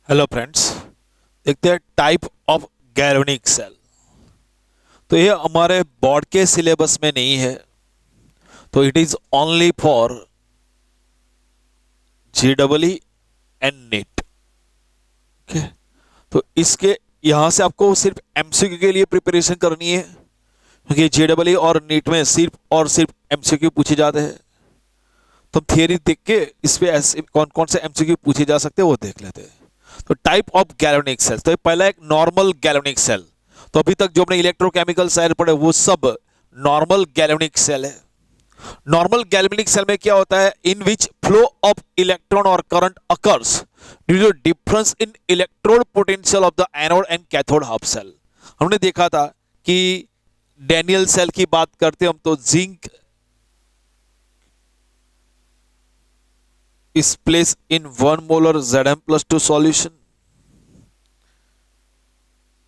Hello friends, देखते हैं type of galvanic cell. तो ये हमारे बोर्ड के सिलेबस में नहीं है, तो it is only for JEE and NEET. Okay, तो इसके यहां से आपको सिर्फ MCQ के लिए प्रिपरेशन करनी है, क्योंकि JEE और नीट में सिर्फ और सिर्फ MCQ पूछे जाते हैं। तो हम थियरी देख के इस पे ऐसे कौन कौन से MCQ पूछे जा सकते हैं वो देख लेते हैं। तो टाइप ऑफ गैल्वेनिक सेल, तो पहला एक नॉर्मल गैल्वेनिक सेल। तो अभी तक जो हमने इलेक्ट्रोकेमिकल सेल पढ़े वो सब नॉर्मल गैल्वेनिक सेल है। नॉर्मल गैल्वेनिक सेल में क्या होता है? In which flow of electron और current occurs due to difference in electrode potential of the anode and cathode half cell. हमने देखा था कि डैनियल सेल की बात करते हम तो zinc is placed in 1 molar Zm+2 solution.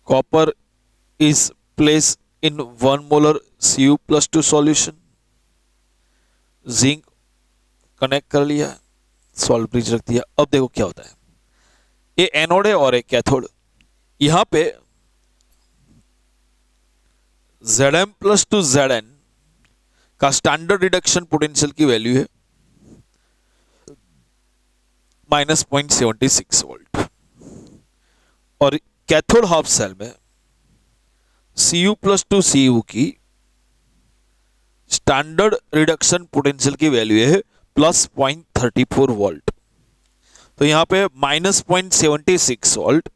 Copper is placed in 1 molar Cu+2 solution. Zinc connect कर लिया, सॉल्ट ब्रिज रख दिया। अब देखो क्या होता है, ये एनोड है और एक कैथोड। यहां पे Zm+2 Zn का स्टैंडर्ड रिडक्शन पोटेंशियल की वैल्यू है -0.76 वोल्ट, और कैथोड हाफ सेल में Cu+2 Cu की स्टैंडर्ड रिडक्शन पोटेंशियल की वैल्यू है +0.34 वोल्ट। तो यहां पे -0.76 वोल्ट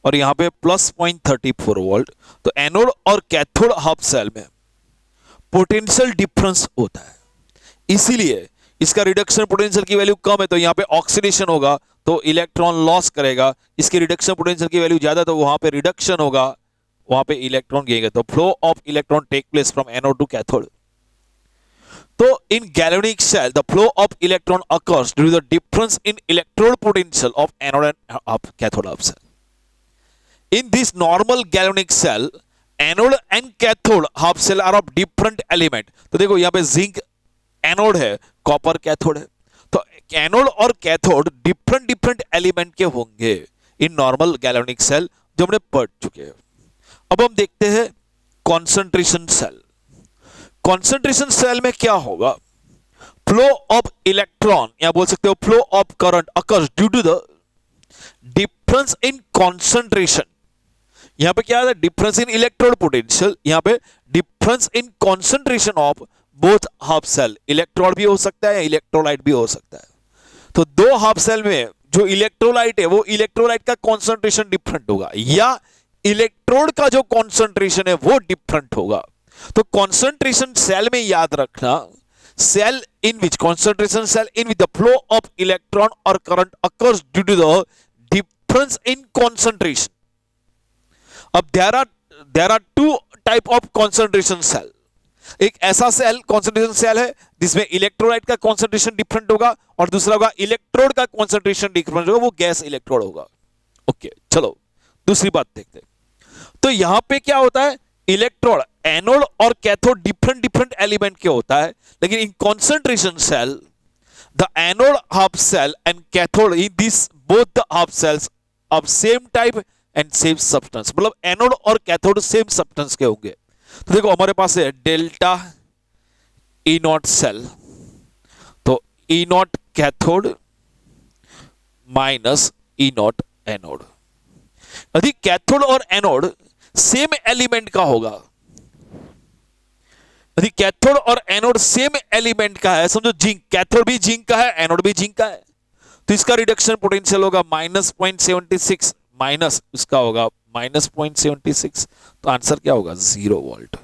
और यहां पे +0.34 वोल्ट। तो एनोड और कैथोड हाफ सेल में पोटेंशियल डिफरेंस होता है, इसीलिए इसका रिडक्शन पोटेंशियल की वैल्यू कम है तो यहां पे ऑक्सीडेशन होगा, तो इलेक्ट्रॉन लॉस करेगा। इसकी रिडक्शन पोटेंशियल की वैल्यू ज्यादा तो वहां पे रिडक्शन होगा, वहां पे इलेक्ट्रॉन गिरेगा। तो flow of electron take place from anode to cathode. तो in galvanic cell the flow of electron occurs due to the difference in electrode potential of anode and cathode half cell. In this normal galvanic cell anode and cathode half cell are of different element. तो देखो यहां पे zinc anode है, copper cathode है। तो anode और cathode different different element के होंगे इन नॉर्मल गैल्वेनिक सेल, जो हमने पढ़ चुके हैं। अब हम देखते हैं कॉन्सेंट्रेशन सेल। कॉन्सेंट्रेशन सेल में क्या होगा? फ्लो ऑफ इलेक्ट्रॉन या बोल सकते हो flow of current occurs due to the difference in concentration. यहां पे क्या है? डिफरेंस इन इलेक्ट्रोड पोटेंशियल, यहां पे difference in concentration of both half cell. Electrode भी हो सकता है या इलेक्ट्रोलाइट भी हो सकता है। तो दो हाफ सेल में जो इलेक्ट्रोलाइट है वो इलेक्ट्रोलाइट का कॉन्सेंट्रेशन डिफरेंट होगा, या इलेक्ट्रोड का जो कॉन्सेंट्रेशन है वो डिफरेंट होगा। तो कॉन्सेंट्रेशन सेल में याद रखना, cell in which concentration cell in which the flow of electron और current occurs due to the difference in concentration. अब there are two type of concentration cell. एक ऐसा सेल कॉन्सेंट्रेशन सेल है जिसमें electrolyte का कॉन्सेंट्रेशन डिफरेंट होगा, और दूसरा होगा इलेक्ट्रोड का कॉन्सेंट्रेशन डिफरेंट होगा, वो गैस इलेक्ट्रोड होगा। ओके, चलो दूसरी बात देखते हैं। तो यहां पे क्या होता है? इलेक्ट्रोड एनोड और कैथोड डिफरेंट डिफरेंट एलिमेंट के होता है, लेकिन in concentration cell the anode half cell and cathode in this both the half cells of same type and same substance. मतलब एनोड और कैथोड सेम सब्सटेंस के होंगे। तो देखो हमारे पास है डेल्टा ई नॉट सेल, तो E naught cathode minus E naught anode. यदि कैथोड और एनोड सेम एलिमेंट का होगा, यदि कैथोड और एनोड सेम एलिमेंट का है, समझो जिंक, कैथोड भी जिंक का है एनोड भी जिंक का है, तो इसका रिडक्शन पोटेंशियल होगा -0.76 माइनस इसका होगा -0.76। तो आंसर क्या होगा? 0 वोल्ट।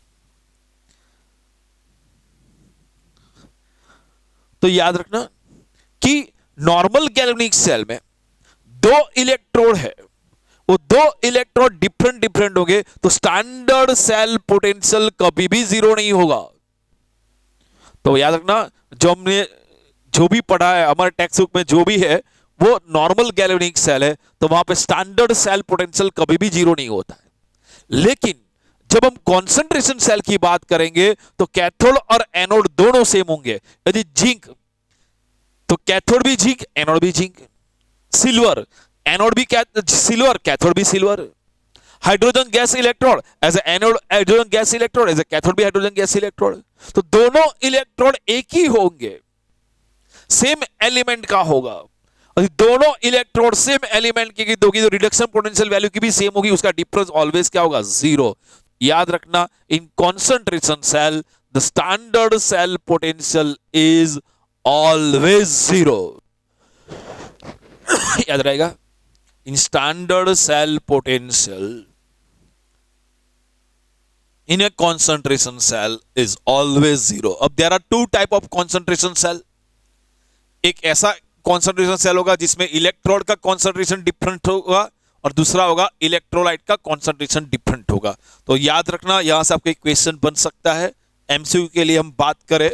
तो याद रखना कि नॉर्मल गैल्वेनिक सेल में दो इलेक्ट्रोड है, वो दो इलेक्ट्रोड डिफरेंट डिफरेंट होंगे, तो स्टैंडर्ड सेल पोटेंशियल कभी भी 0 नहीं होगा। तो याद रखना, जो हमने जो भी पढ़ा है हमारे टेक्स्ट बुक में जो भी है वो नॉर्मल गैल्वेनिक सेल है, तो वहां पे स्टैंडर्ड सेल पोटेंशियल कभी भी 0 नहीं होता है। लेकिन जब हम कॉन्सेंट्रेशन सेल की बात करेंगे तो कैथोड और एनोड दोनों सेम होंगे। यदि जिंक तो कैथोड भी जिंक एनोड भी जिंक, सिल्वर एनोड भी सिल्वर, कैथोड भी silver. Hydrogen gas electrode as anode, hydrogen gas electrode as a cathode भी हाइड्रोजन गैस इलेक्ट्रोड। तो दोनों इलेक्ट्रोड एक ही होंगे, सेम एलिमेंट का होगा। और दोनों इलेक्ट्रोड सेम एलिमेंट की होगी तो रिडक्शन पोटेंशियल वैल्यू की भी सेम होगी, उसका डिफरेंस ऑलवेज क्या होगा, जीरो। याद रखना, in concentration cell the standard cell potential is always zero. याद रहेगा, in standard cell potential in a concentration cell is always zero. अब there are two type of concentration cell. एक ऐसा concentration cell होगा जिसमें electrode का concentration different होगा और दूसरा होगा इलेक्ट्रोलाइट का concentration different होगा। तो याद रखना, यहां से आपको एक क्वेश्चन बन सकता है। एमसीक्यू के लिए हम बात करें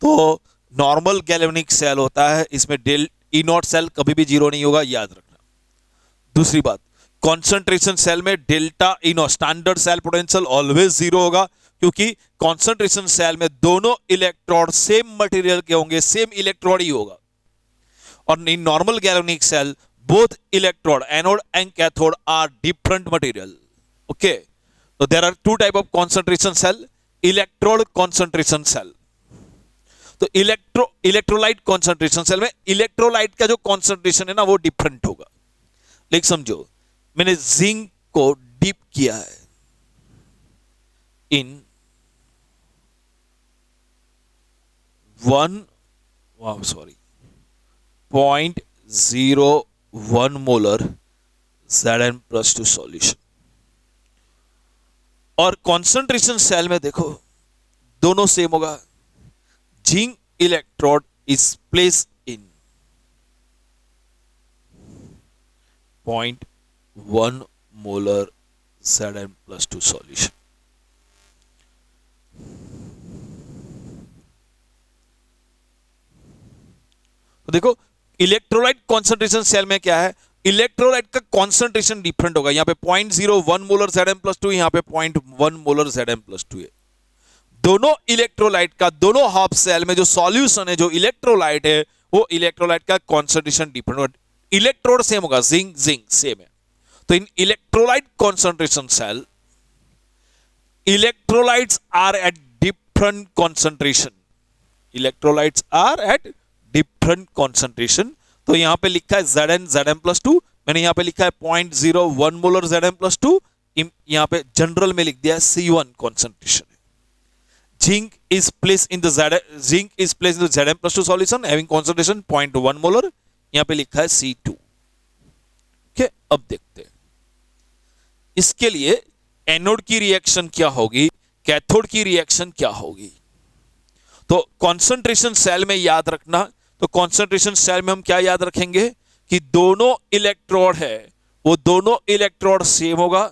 तो नॉर्मल गैल्वेनिक सेल होता है, इसमें डेल ई नॉट सेल कभी भी जीरो नहीं होगा, याद रखना। दूसरी बात, कॉन्सेंट्रेशन सेल में delta E naught standard cell potential always zero होगा, क्योंकि कॉन्सेंट्रेशन सेल में दोनों इलेक्ट्रोड सेम मटेरियल के होंगे, सेम इलेक्ट्रोड ही होगा। और in normal galvanic cell both electrode anode and cathode are different material. Okay, तो there are two type of concentration cell, electrode concentration cell. तो इलेक्ट्रोलाइट कॉन्सेंट्रेशन सेल में electrolyte का जो कॉन्सेंट्रेशन है ना वो डिफरेंट होगा। लेकिन समझो, मैंने जिंक को डीप किया है इन 0.01 मोलर Zn+2 सॉल्यूशन, और कॉन्सेंट्रेशन सेल में देखो दोनों सेम होगा। Zinc electrode is place in 0.1 molar Zn+2 solution. तो देखो, इलेक्ट्रोलाइट कॉन्सेंट्रेशन सेल में क्या है, इलेक्ट्रोलाइट का कॉन्सेंट्रेशन डिफरेंट होगा। यहां पे 0.01 मोलर Zn+2, यहां पे 0.1 मोलर Zn+2 है। दोनों इलेक्ट्रोलाइट का दोनों हाफ सेल में जो सॉल्यूशन है, जो इलेक्ट्रोलाइट है, वो इलेक्ट्रोलाइट का कॉन्सेंट्रेशन डिफरेंट होगा। इलेक्ट्रोड सेम होगा, जिंक जिंक सेम है। तो in electrolyte concentration cell, electrolytes are at different concentration, electrolytes are at different concentration. तो यहां पे लिखा है Zn+2, मैंने यहां पे लिखा है 0.01 मोलर Zn+2, यहां पे जनरल में लिख दिया है C1 concentration. Zinc is placed in the Zn+2 solution having concentration 0.1 molar, यहां पे लिखा है C2। ओके, अब देखते हैं इसके लिए एनोड की रिएक्शन क्या होगी, कैथोड की रिएक्शन क्या होगी। तो कॉन्सेंट्रेशन सेल में याद रखना, तो कॉन्सेंट्रेशन सेल में हम क्या याद रखेंगे कि दोनों इलेक्ट्रोड है वो दोनों इलेक्ट्रोड सेम होगा,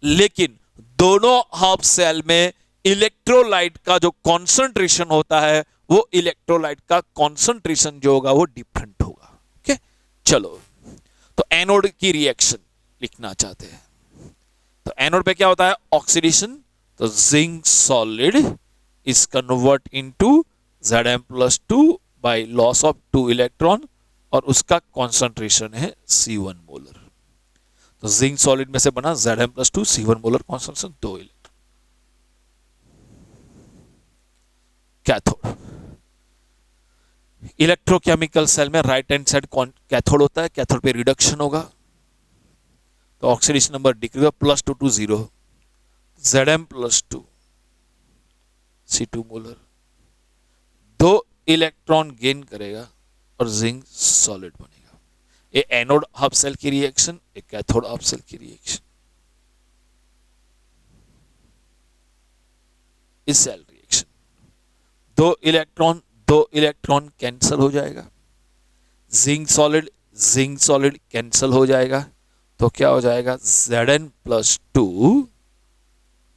लेकिन दोनों हाफ सेल में इलेक्ट्रोलाइट का जो कॉन्सेंट्रेशन होता है वो इलेक्ट्रोलाइट का कॉन्सेंट्रेशन जो होगा वो डिफरेंट होगा। ओके, चलो, तो एनोड की रिएक्शन लिखना चाहते हैं। तो एनोड पे क्या होता है, ऑक्सीडेशन। तो zinc solid is convert into Zn+2 by loss of 2 electron, और उसका कॉन्सेंट्रेशन है C1 मोलर। तो जिंक सॉलिड में से बना Zn+2, C1 molar concentration, 2 electron. Cathode, electrochemical cell में राइट हैंड साइड कैथोड होता है, कैथोड पे रिडक्शन होगा, तो ऑक्सीडेशन नंबर डिक्रीज होगा, +2 to 0, Zn+2 C2 molar, 2 electron gain करेगा और जिंक सॉलिड बनेगा। ये एनोड हाफ सेल की रिएक्शन, एक कैथोड हाफ सेल की रिएक्शन। इस सेल रिएक्शन 2 इलेक्ट्रॉन कैंसिल हो जाएगा, जिंक सॉलिड कैंसिल हो जाएगा, तो क्या हो जाएगा, Zn+2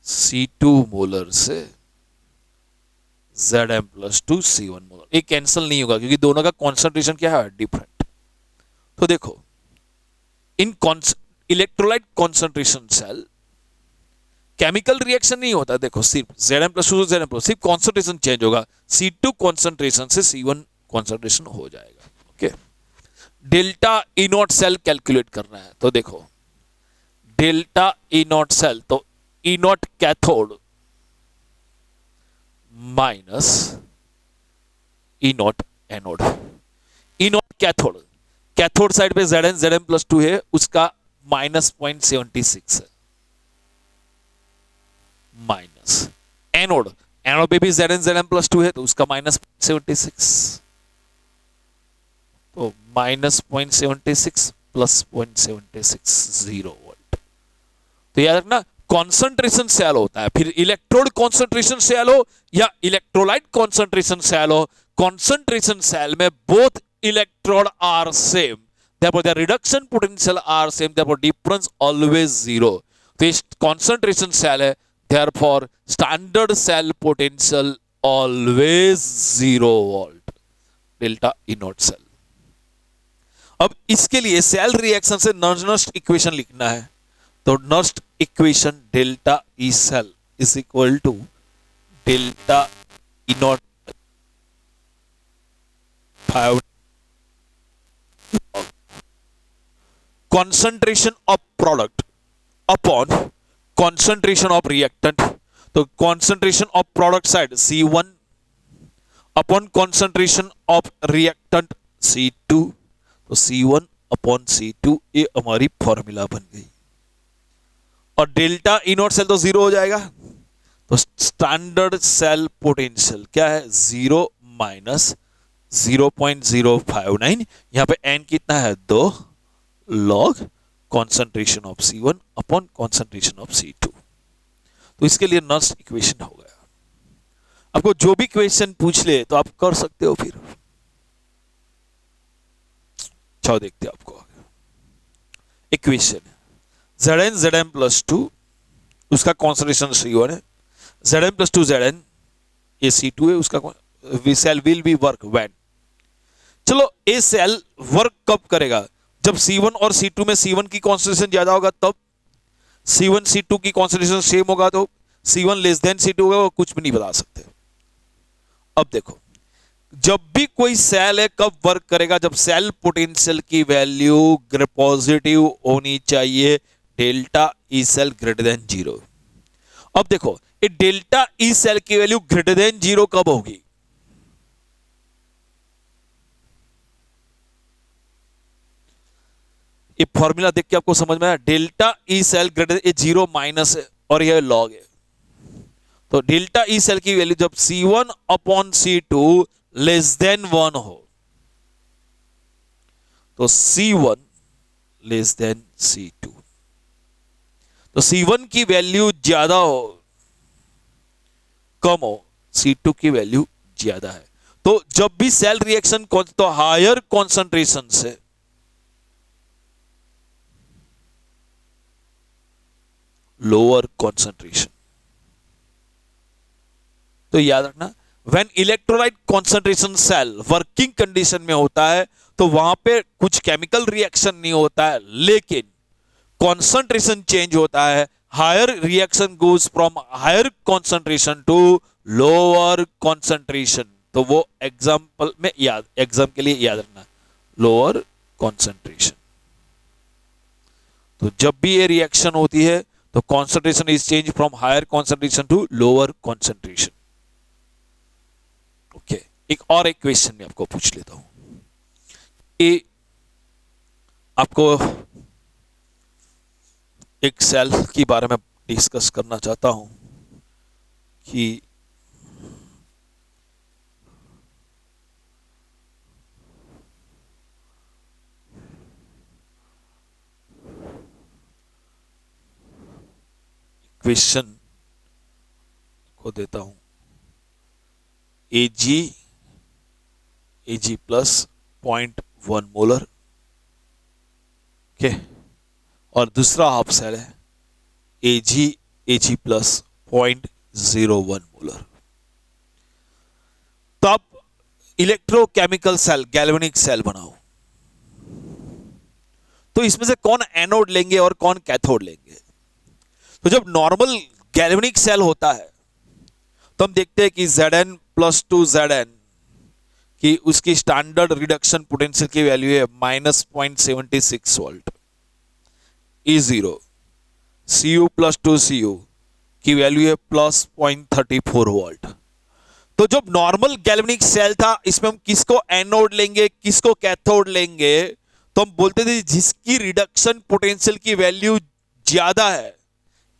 C2 मोलर से Zn+2 C1 मोलर। ये कैंसिल नहीं होगा क्योंकि दोनों का कॉन्सेंट्रेशन क्या है, डिफरेंट। तो देखो, in electrolyte concentration cell chemical reaction नहीं होता, देखो सिर्फ Zn+2 सिर्फ कॉन्सेंट्रेशन चेंज होगा, C2 कॉन्सेंट्रेशन से C1 कॉन्सेंट्रेशन हो जाएगा। Okay, delta E naught cell calculate करना है। तो देखो डेल्टा ई नॉट सेल, तो E naught cathode minus E naught anode. E naught cathode, cathode side पे Zn प्लस 2 है, उसका माइनस 0.76 है, माइनस एनोड, एनोड पे भी Zn प्लस 2 है, तो उसका माइनस 0.76, तो माइनस 0.76 प्लस 0.76 0 वोल्ट। तो याद रखना कॉन्सेंट्रेशन सेल होता है, फिर इलेक्ट्रोड कॉन्सेंट्रेशन सेल हो या इलेक्ट्रोलाइट कॉन्सेंट्रेशन सेल हो, कॉन्सेंट्रेशन सेल में both electrode are same, therefore the reduction potential are same, therefore difference always zero। तो इस कॉन्सेंट्रेशन सेल है, therefore standard cell potential always 0 volt, delta E naught cell. अब इसके लिए cell reaction से Nernst equation लिखना है, तो Nernst equation delta E cell is equal to delta E naught 5 concentration of product upon concentration of reactant। तो concentration of product side C1 upon concentration of reactant C2, तो C1 upon C2, ये हमारी formula बन गई। और delta E naught cell तो zero हो जाएगा, तो स्टैंडर्ड सेल पोटेंशियल क्या है, 0 माइनस 0.059, यहां पे n कितना है 2 log concentration of C1 upon concentration of C2। तो इसके लिए नर्स्ट इक्वेशन हो गया। आपको जो भी क्वेश्चन पूछ ले तो आप कर सकते हो फिर। चलो देखते हैं आपको इक्वेशन, Zn प्लस 2, उसका कॉन्सेंट्रेशन C1 है, Zn प्लस 2 Zn, ये C2 है, उसका cell will be work when. चलो ये सेल वर्क कब करेगा, जब C1 और C2 में C1 की कॉन्सेंट्रेशन ज्यादा होगा, तब C1 C2 की कॉन्सेंट्रेशन सेम होगा, तो C1 लेस देन C2 होगा, वो कुछ भी नहीं बता सकते। अब देखो जब भी कोई सेल है कब वर्क करेगा, जब सेल पोटेंशियल की वैल्यू पॉजिटिव होनी चाहिए, delta E cell greater than 0। अब देखो ये डेल्टा ई सेल की वैल्यू ग्रेटर देन 0 कब होगी, ये फॉर्मूला देख के आपको समझ में आया, डेल्टा ई सेल ग्रेटर, ये 0 माइनस है और ये लॉग है, तो डेल्टा ई सेल की वैल्यू जब C1 upon C2 less than 1 हो, तो C1 लेस देन C2, तो C1 की वैल्यू ज्यादा हो कम हो, C2 की वैल्यू ज्यादा है। तो जब भी सेल रिएक्शन तो हायर कॉन्सेंट्रेशन से लोअर कॉन्सेंट्रेशन, तो याद रखना when electrolyte concentration cell working condition में होता है तो वहां पे कुछ केमिकल रिएक्शन नहीं होता है, लेकिन कॉन्सेंट्रेशन चेंज होता है, higher reaction goes from higher concentration to lower concentration. तो वो एग्जाम्पल में याद, एग्जाम के लिए याद रखना लोअर कॉन्सेंट्रेशन। तो जब भी ये रिएक्शन होती है तो concentration is change from higher concentration to lower concentration. Okay, एक और एक क्वेश्चन में आपको पूछ लेता हूं, ये आपको एक सेल के बारे में डिस्कस करना चाहता हूं कि क्वेश्चन को देता हूं, Ag प्लस 0.1 मोलर, ओके, और दूसरा हाफ सेल है Ag प्लस 0.01 मोलर। तो आप इलेक्ट्रोकेमिकल सेल, गैल्वेनिक सेल बनाओ, तो इसमें से कौन एनोड लेंगे और कौन कैथोड लेंगे। तो जब नॉर्मल गैल्वेनिक सेल होता है तो हम देखते हैं कि Zn प्लस 2 Zn कि उसकी स्टैंडर्ड रिडक्शन पोटेंशियल की वैल्यू है -0.76 volt. E0 Cu plus 2Cu की वैल्यू है +0.34 वोल्ट। तो जब नॉर्मल गैल्वेनिक सेल था, इसमें हम किसको एनोड लेंगे, किसको कैथोड लेंगे, तो हम बोलते थे जिसकी रिडक्शन पोटेंशियल की वैल्यू ज्यादा है,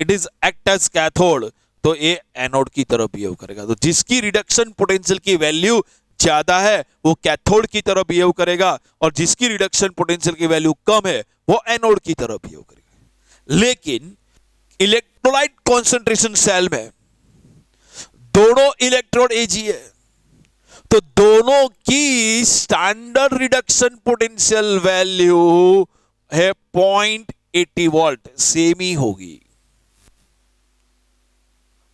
it is act as cathode, तो ये एनोड की तरह बिहेव करेगा। तो जिसकी रिडक्शन पोटेंशियल की वैल्यू ज्यादा है वो कैथोड की तरह बिहेव करेगा, और जिसकी रिडक्शन पोटेंशियल की वैल्यू कम है वो एनोड की तरह बिहेव करेगा। लेकिन इलेक्ट्रोलाइट कॉन्सेंट्रेशन सेल में दोनों इलेक्ट्रोड एजी है, तो दोनों की स्टैंडर्ड रिडक्शन पोटेंशियल वैल्यू है 0.80 वोल्ट, सेम ही होगी।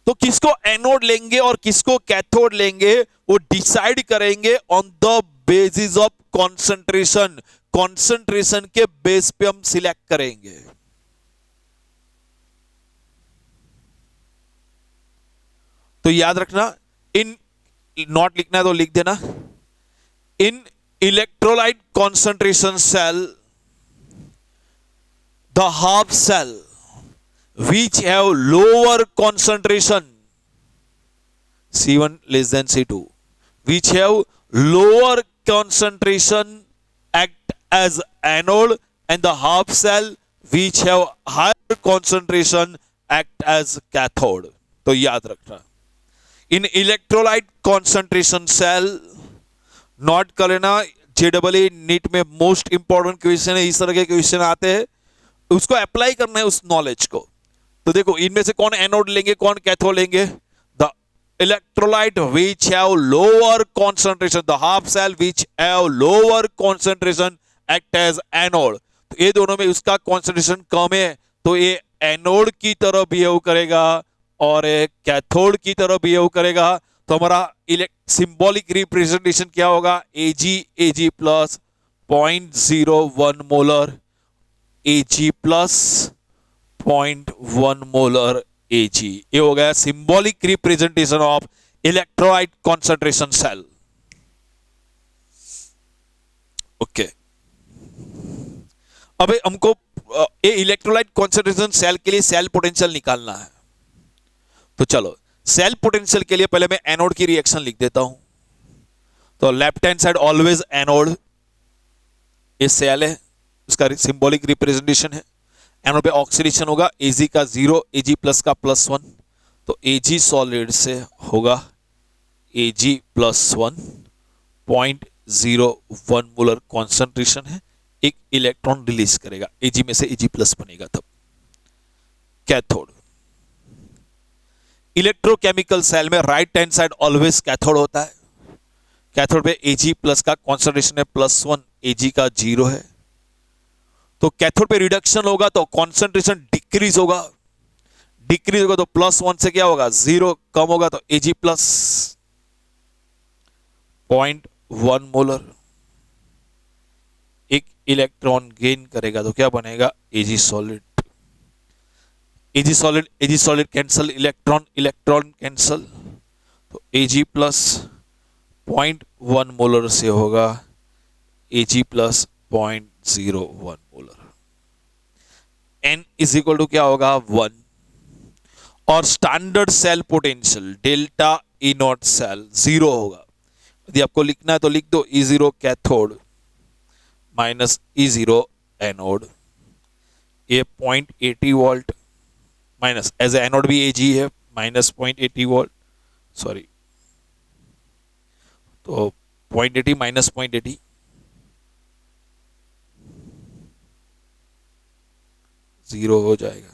तो किसको एनोड लेंगे और किसको कैथोड लेंगे वो डिसाइड करेंगे on the basis of concentration. Concentration के बेस पे हम सिलेक्ट करेंगे। तो याद रखना, इन नॉट लिखना है तो लिख देना, in electrolyte concentration cell the half cell which have lower concentration C1 less than C2, which have lower concentration act as anode, and the half cell which have higher concentration act as cathode। तो याद रखना, इन electrolyte concentration cell note कर लेना, JEE NEET में most important question है, इस तरह के क्वेश्चन आते हैं, उसको अप्लाई करना है उस नॉलेज को। तो देखो इनमें से कौन एनोड लेंगे कौन कैथोड लेंगे, the electrolyte which have lower concentration, the half cell which have lower concentration act as anode. तो ये दोनों में उसका कॉन्सेंट्रेशन कम है तो ये एनोड की तरह बिहेव करेगा और कैथोड की तरह बिहेव करेगा। तो हमारा सिंबॉलिक रिप्रेजेंटेशन क्या होगा, Ag plus 0.01 molar, Ag plus 0.1 molar Ag। ये हो गया symbolic representation of electrolyte concentration cell. Okay, अब हमको ये इलेक्ट्रोलाइट कॉन्सेंट्रेशन सेल के लिए सेल पोटेंशियल निकालना है। तो चलो सेल पोटेंशियल के लिए पहले मैं एनोड की रिएक्शन लिख देता हूं। तो left hand side always anode, ये सेल है, उसका सिंबॉलिक रिप्रेजेंटेशन है। एनोड पे ऑक्सीडेशन होगा, Ag का 0, Ag प्लस का +1, तो Ag सॉलिड से होगा Ag + 1, 0.01 मोलर कॉन्सेंट्रेशन है, एक इलेक्ट्रॉन रिलीज करेगा, Ag में से Ag+ बनेगा तब। कैथोड, इलेक्ट्रोकेमिकल सेल में right hand side always cathode होता है। कैथोड पे Ag+ का कॉन्सेंट्रेशन है +1, Ag का 0 है, तो कैथोड पे रिडक्शन होगा तो कॉन्सेंट्रेशन डिक्रीज होगा, डिक्रीज होगा तो +1 से क्या होगा 0, कम होगा तो Ag प्लस 0.1 मोलर, एक इलेक्ट्रॉन गेन करेगा तो क्या बनेगा Ag solid. Ag solid cancel, electron electron cancel, तो Ag प्लस 0.1 मोलर से होगा Ag plus 0.01 molar. N is equal to क्या होगा 1, और standard cell potential delta E naught cell 0 होगा। यदि आपको लिखना है तो लिख दो E0 cathode minus E0 anode, ये 0.80 वोल्ट माइनस एज एनोड भी Ag है -0.80 वोल्ट, सॉरी, तो 0.80 माइनस 0.80 0 हो जाएगा।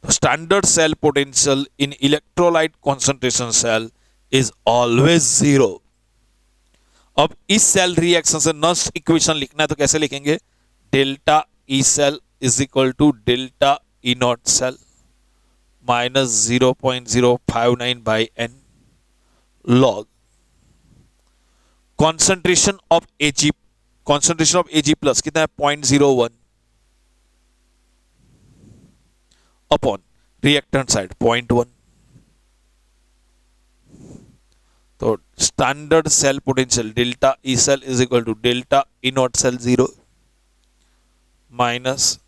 तो standard cell potential in electrolyte concentration cell is always 0। अब इस सेल रिएक्शन से नस्ट इक्वेशन लिखना है तो कैसे लिखेंगे, delta E cell is equal to delta E naught cell minus 0.059 by n log concentration of Ag, concentration of Ag plus कितना है 0.01 अपॉन रिएक्टेंट साइड 0.1, तो standard cell potential delta E cell is equal to delta E naught cell 0 minus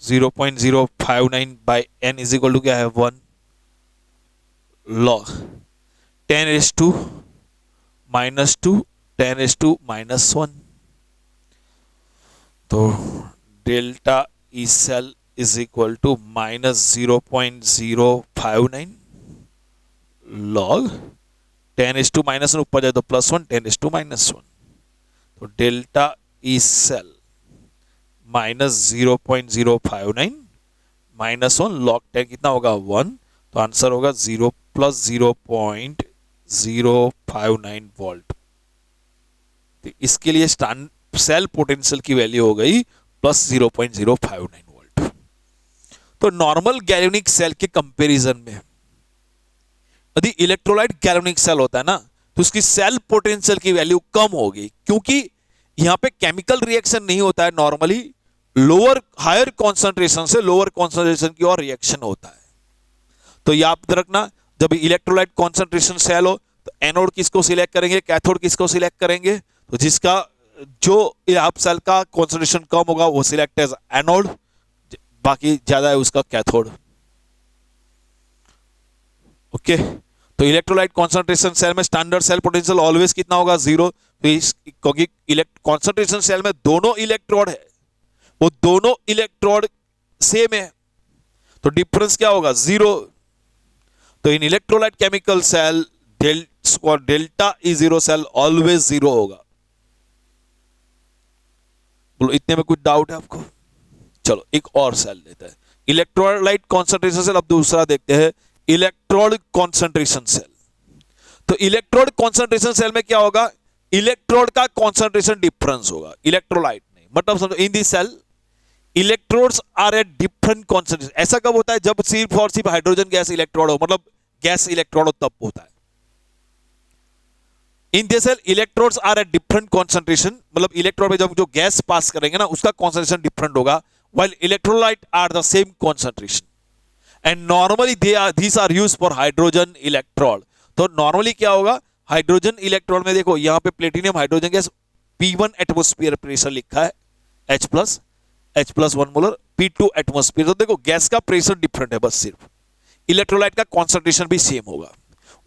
0.059 by N is equal to क्या है 1 log 10⁻² -2 10⁻⁻1। तो delta E cell is equal to -0.059 log 10⁻⁻1 ऊपर जाए तो +1 10⁻⁻1। तो डेल्टा ई सेल -0.059 -1 लॉग 10 कितना होगा 1। तो आंसर होगा 0 + 0.059 वोल्ट। तो इसके लिए सेल पोटेंशियल की वैल्यू हो गई +0.059 वोल्ट। तो नॉर्मल गैल्वेनिक सेल के कंपैरिजन में यदि इलेक्ट्रोलाइट गैल्वेनिक सेल होता है ना तो उसकी सेल पोटेंशियल की वैल्यू कम होगी, क्योंकि यहां पे केमिकल रिएक्शन नहीं होता है। नॉर्मली लोअर हायर कॉन्सेंट्रेशन से लोअर कॉन्सेंट्रेशन की ओर रिएक्शन होता है। तो याद रखना, जब इलेक्ट्रोलाइट कॉन्सेंट्रेशन सेल हो तो एनोड किसको सिलेक्ट करेंगे, कैथोड किसको सिलेक्ट करेंगे। तो जिसका जो आप सेल का कॉन्सेंट्रेशन कम होगा वो सिलेक्ट एज एनोड, बाकी ज्यादा है उसका कैथोड। ओके तो इलेक्ट्रोलाइट कॉन्सेंट्रेशन सेल में स्टैंडर्ड सेल पोटेंशियल ऑलवेज कितना होगा 0। क्योंकि कॉन्सेंट्रेशन सेल में दोनों इलेक्ट्रोड है, वो दोनों इलेक्ट्रोड सेम है, तो डिफरेंस क्या होगा 0। तो in electrolyte chemical cell delta E 0 cell always 0 होगा। बोलो इतने में कुछ डाउट है आपको? चलो एक और सेल लेते हैं, इलेक्ट्रोलाइट कॉन्सेंट्रेशन सेल। अब दूसरा देखते हैं इलेक्ट्रोड कॉन्सेंट्रेशन सेल। तो इलेक्ट्रोड कॉन्सेंट्रेशन सेल में क्या होगा, इलेक्ट्रोड का कॉन्सेंट्रेशन डिफरेंस होगा, इलेक्ट्रोलाइट नहीं। मतलब समझो in this cell electrodes are at different concentration. ऐसा कब होता है, जब सिर्फ और सिर्फ हाइड्रोजन गैस इलेक्ट्रोड हो, मतलब गैस इलेक्ट्रोड हो, तब होता है। In this cell electrodes are at different concentration, मतलब इलेक्ट्रोड में जब जो गैस पास करेंगे ना उसका कॉन्सेंट्रेशन डिफरेंट होगा, while electrolyte are the same concentration and normally these are used for hydrogen electrode। तो नॉर्मली क्या होगा, हाइड्रोजन इलेक्ट्रोड में देखो यहां पे platinum hydrogen gas P1 atmosphere pressure लिखा है, H+1 मोलर, P2 एटमॉस्फेयर। तो देखो गैस का प्रेशर डिफरेंट है, बस सिर्फ इलेक्ट्रोलाइट का कॉन्सेंट्रेशन भी सेम होगा,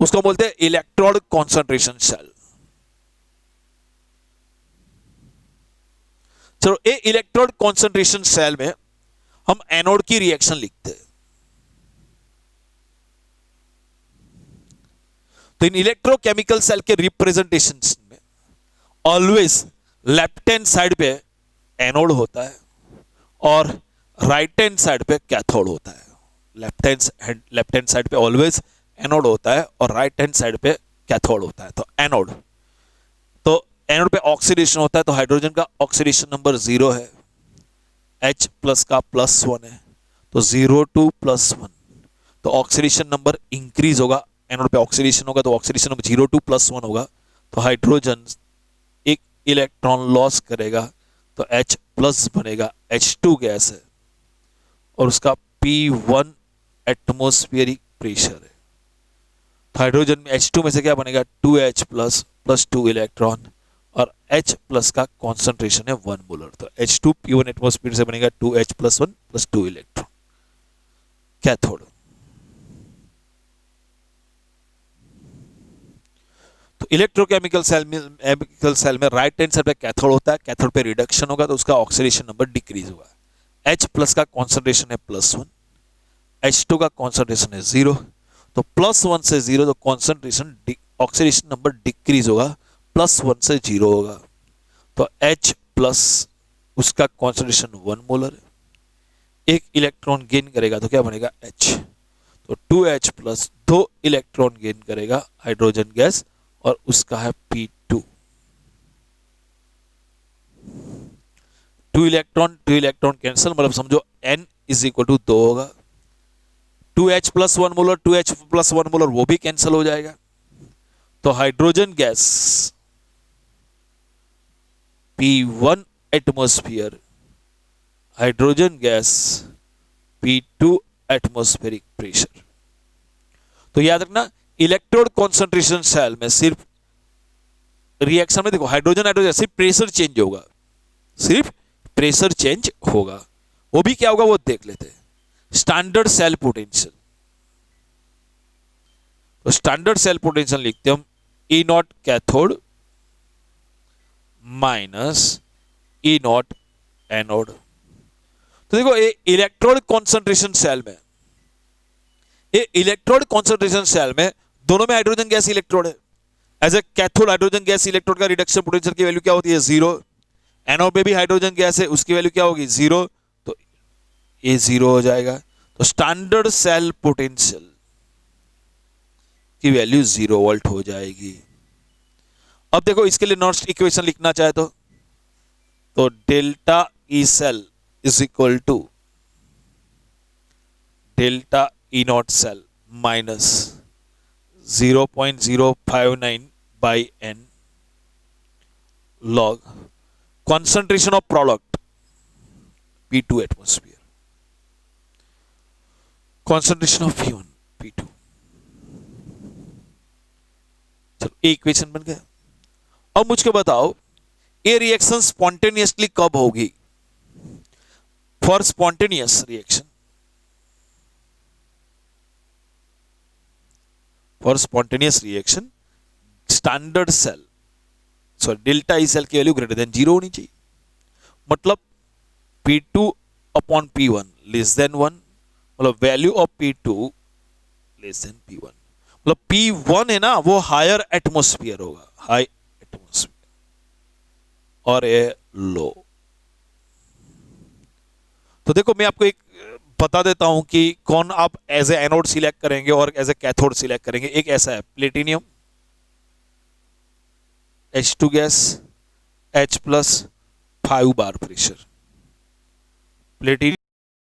उसको बोलते हैं इलेक्ट्रोड कॉन्सेंट्रेशन सेल। चलो ए इलेक्ट्रोड कॉन्सेंट्रेशन सेल में हम एनोड की रिएक्शन लिखते हैं। तो इन इलेक्ट्रोकेमिकल सेल के रिप्रेजेंटेशन में ऑलवेज लेफ्ट हैंड साइड पे एनोड होता है और राइट हैंड साइड पे कैथोड होता है। लेफ्ट हैंड साइड पे ऑलवेज एनोड होता है और राइट हैंड साइड पे कैथोड होता है। तो एनोड पे ऑक्सीडेशन होता है, तो हाइड्रोजन का ऑक्सीडेशन नंबर 0 है, H प्लस का +1 है, तो 0 2 +1। तो ऑक्सीडेशन नंबर इंक्रीज होगा, एनोड पे ऑक्सीडेशन होगा तो ऑक्सीडेशन नंबर 0 2 +1 होगा। तो हाइड्रोजन एक इलेक्ट्रॉन लॉस करेगा तो H प्लस बनेगा, H2 गैस है और उसका P1 एटमॉस्फेरिक प्रेशर है। तो हाइड्रोजन में H2 में से क्या बनेगा 2H प्लस +2 इलेक्ट्रॉन और H प्लस का कॉन्सेंट्रेशन है 1 मोलर। तो H2 P1 एटमॉस्फेयर से बनेगा 2H +1 +2 इलेक्ट्रॉन कैथोड। तो इलेक्ट्रोकेमिकल सेल में राइट हैंड साइड पे कैथोड होता है, कैथोड पे रिडक्शन होगा तो उसका ऑक्सीडेशन नंबर डिक्रीज होगा। H प्लस का कॉन्सेंट्रेशन है +1, H2 का कॉन्सेंट्रेशन है 0, तो +1 से 0 तो कॉन्सेंट्रेशन ऑक्सीडेशन नंबर डिक्रीज होगा, +1 से 0 होगा। तो H प्लस उसका कॉन्सेंट्रेशन 1 मोलर है, एक इलेक्ट्रॉन गेन करेगा तो क्या बनेगा H। तो 2H प्लस 2 इलेक्ट्रॉन गेन करेगा हाइड्रोजन गैस और उसका है P2। 2 इलेक्ट्रॉन कैंसिल, मतलब समझो N = 2 होगा। 2H + 1 मोलर 2H + 1 मोलर वो भी कैंसिल हो जाएगा। तो hydrogen gas P1 atmosphere, hydrogen gas P2 atmospheric pressure. तो याद रखना इलेक्ट्रोड कॉन्सेंट्रेशन सेल में सिर्फ रिएक्शन में देखो हाइड्रोजन हाइड्रोजन सिर्फ प्रेशर चेंज होगा, सिर्फ प्रेशर चेंज होगा, वो भी क्या होगा वो देख लेते हैं। स्टैंडर्ड सेल पोटेंशियल, तो स्टैंडर्ड सेल पोटेंशियल लिखते हैं हम E naught cathode minus E naught anode. तो देखो ये इलेक्ट्रोड कॉन्सेंट्रेशन सेल में, ये इलेक्ट्रोड कॉन्सेंट्रेशन सेल में दोनों में हाइड्रोजन गैस इलेक्ट्रोड है। As a cathode hydrogen gas electrode का रिडक्शन पोटेंशियल की वैल्यू क्या होती है 0। एनोड में भी हाइड्रोजन गैस है, उसकी वैल्यू क्या होगी 0, तो ये 0 हो जाएगा। तो स्टैंडर्ड सेल पोटेंशियल की वैल्यू 0 वोल्ट हो जाएगी। अब देखो इसके लिए नॉर्थ इक्वेशन लिखना चाहे तो delta E cell is equal to delta E naught cell minus 0.059 by N log concentration of product P2 atmosphere, concentration of P1 P2। चलो एक इक्वेशन बन गया। अब मुझको बताओ ये रिएक्शन स्पॉन्टेनियसली कब होगी। For spontaneous reaction, for spontaneous reaction standard cell sorry delta E cell की वैल्यू ग्रेटर देन 0 होनी चाहिए। मतलब P2 upon P1 less than 1, मतलब value of P2 less than P1। मतलब P1 है ना वो हायर एटमॉस्फेयर होगा, हाई एटमॉस्फेयर, और ये लो। तो देखो मैं आपको एक बता देता हूं कि कौन आप एज ए एनोड सिलेक्ट करेंगे और एज ए कैथोड सिलेक्ट करेंगे। एक ऐसा है प्लेटिनियम H2 गैस H+ 5 बार प्रेशर, प्लेटिनियम